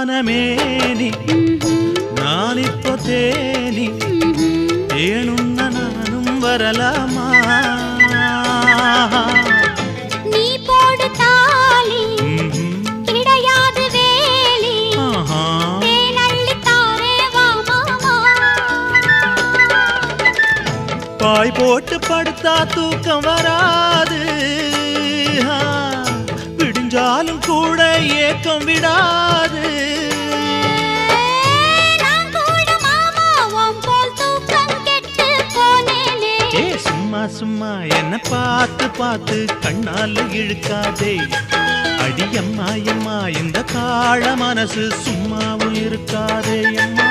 வானமேனி நான் இப்போ தேனி தேனுண்ண நானும் வரலாமா நீ போடு தாலி கிடையாது வேலி தேனள்ளி தாரே வா மாமா பாய் போட்டு படுத்தா தூக்கம் வராது விடிஞ்சாலும் கூட ஏக்கம் விடாது சும்மா சும்மா என்ன பார்த்து பார்த்து கண்ணால இழுக்காதே அடியம்மா அம்மா இந்த காள மனசு சும்மாவும் இருக்காதே அம்மா